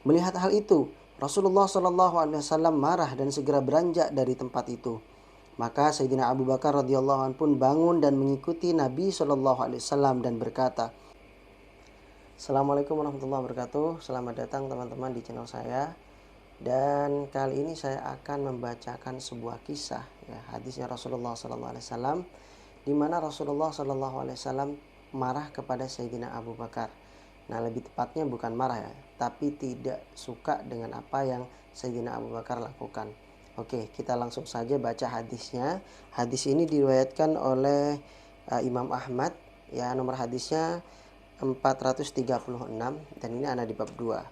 Melihat hal itu, Rasulullah SAW marah dan segera beranjak dari tempat itu. Maka Sayyidina Abu Bakar radhiyallahu anhu pun bangun dan mengikuti Nabi SAW dan berkata, Assalamualaikum warahmatullahi wabarakatuh. Selamat datang teman-teman di channel saya. Dan kali ini saya akan membacakan sebuah kisah, ya, hadisnya Rasulullah SAW, di mana Rasulullah SAW marah kepada Sayyidina Abu Bakar. Nah, lebih tepatnya bukan marah ya, tapi tidak suka dengan apa yang Sayyidina Abu Bakar lakukan. Oke, kita langsung saja baca hadisnya. Hadis ini diriwayatkan oleh Imam Ahmad, ya, nomor hadisnya 436, dan ini ada di bab 2.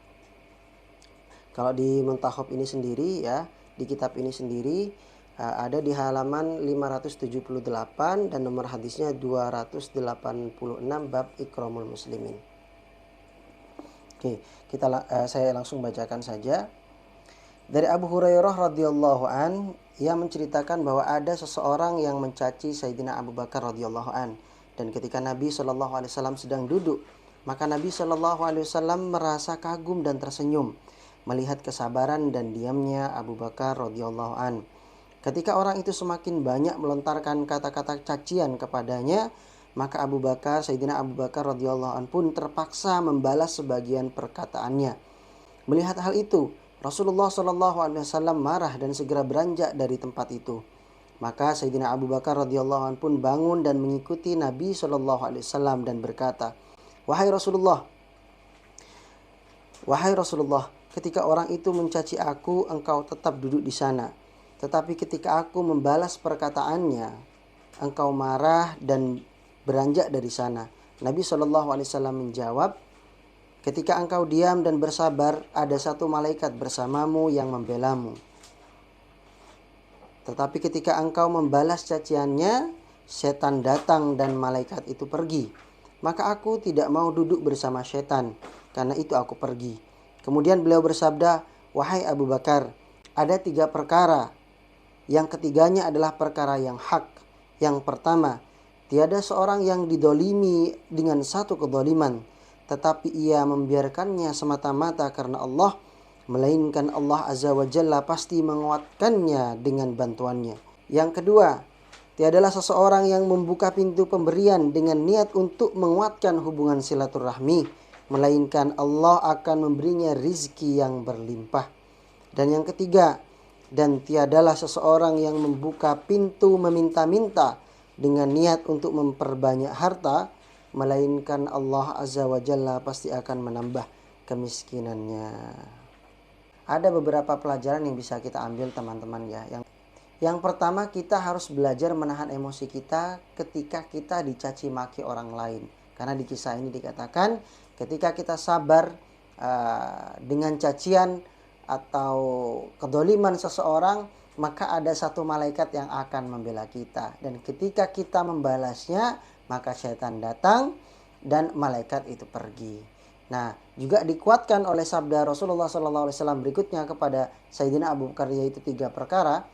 Kalau di Muntakhab ini sendiri, ya, di kitab ini sendiri ada di halaman 578 dan nomor hadisnya 286 bab Ikramul Muslimin. Oke, saya langsung bacakan saja. Dari Abu Hurairah radhiyallahu an, ia menceritakan bahwa ada seseorang yang mencaci Sayyidina Abu Bakar radhiyallahu an, dan ketika Nabi SAW sedang duduk, maka Nabi SAW merasa kagum dan tersenyum melihat kesabaran dan diamnya Abu Bakar radhiyallahu an. Ketika orang itu semakin banyak melontarkan kata-kata cacian kepadanya, maka Sayyidina Abu Bakar radhiyallahu an pun terpaksa membalas sebagian perkataannya. Melihat hal itu, Rasulullah SAW marah dan segera beranjak dari tempat itu. Maka Sayyidina Abu Bakar radhiyallahu an pun bangun dan mengikuti Nabi SAW dan berkata, Wahai Rasulullah, ketika orang itu mencaci aku, engkau tetap duduk di sana. Tetapi ketika aku membalas perkataannya, engkau marah dan beranjak dari sana. Nabi SAW menjawab, ketika engkau diam dan bersabar, ada satu malaikat bersamamu yang membelamu. Tetapi ketika engkau membalas caciannya, setan datang dan malaikat itu pergi. Maka aku tidak mau duduk bersama setan, karena itu aku pergi. Kemudian beliau bersabda, Wahai Abu Bakar, ada 3 perkara. Yang ketiganya adalah perkara yang hak. Yang pertama, tiada seorang yang didolimi dengan satu kedoliman, tetapi ia membiarkannya semata-mata karena Allah, melainkan Allah Azza wa Jalla pasti menguatkannya dengan bantuannya. Yang kedua, tiadalah seseorang yang membuka pintu pemberian dengan niat untuk menguatkan hubungan silaturahmi, melainkan Allah akan memberinya rizki yang berlimpah. Dan yang ketiga, dan tiadalah seseorang yang membuka pintu meminta-minta dengan niat untuk memperbanyak harta, melainkan Allah Azza wa Jalla pasti akan menambah kemiskinannya. Ada beberapa pelajaran yang bisa kita ambil teman-teman ya. Yang pertama, kita harus belajar menahan emosi kita ketika kita dicaci maki orang lain. Karena di kisah ini dikatakan ketika kita sabar dengan cacian atau kedoliman seseorang, maka ada satu malaikat yang akan membela kita. Dan ketika kita membalasnya, maka setan datang dan malaikat itu pergi. Nah, juga dikuatkan oleh sabda Rasulullah SAW berikutnya kepada Sayyidina Abu Bakar, yaitu 3 perkara.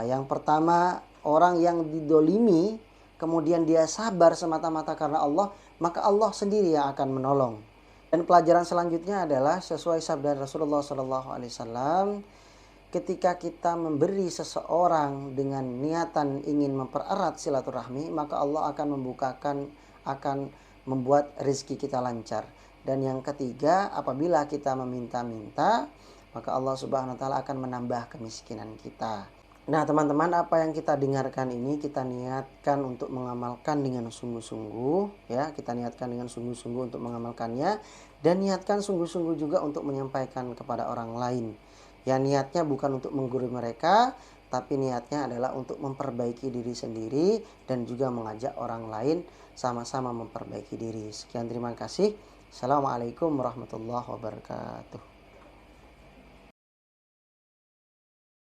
Yang pertama, orang yang didolimi kemudian dia sabar semata-mata karena Allah, maka Allah sendiri yang akan menolong. Dan pelajaran selanjutnya adalah sesuai sabda Rasulullah SAW, ketika kita memberi seseorang dengan niatan ingin mempererat silaturahmi, maka Allah akan membuat rezeki kita lancar. Dan yang ketiga, apabila kita meminta-minta, maka Allah Subhanahu wa taala akan menambah kemiskinan kita. Nah, teman-teman, apa yang kita dengarkan ini kita niatkan untuk mengamalkan dengan sungguh-sungguh, ya. Kita niatkan dengan sungguh-sungguh untuk mengamalkannya, dan niatkan sungguh-sungguh juga untuk menyampaikan kepada orang lain. Ya, niatnya bukan untuk menggurui mereka, tapi niatnya adalah untuk memperbaiki diri sendiri dan juga mengajak orang lain sama-sama memperbaiki diri. Sekian, terima kasih. Assalamualaikum warahmatullahi wabarakatuh.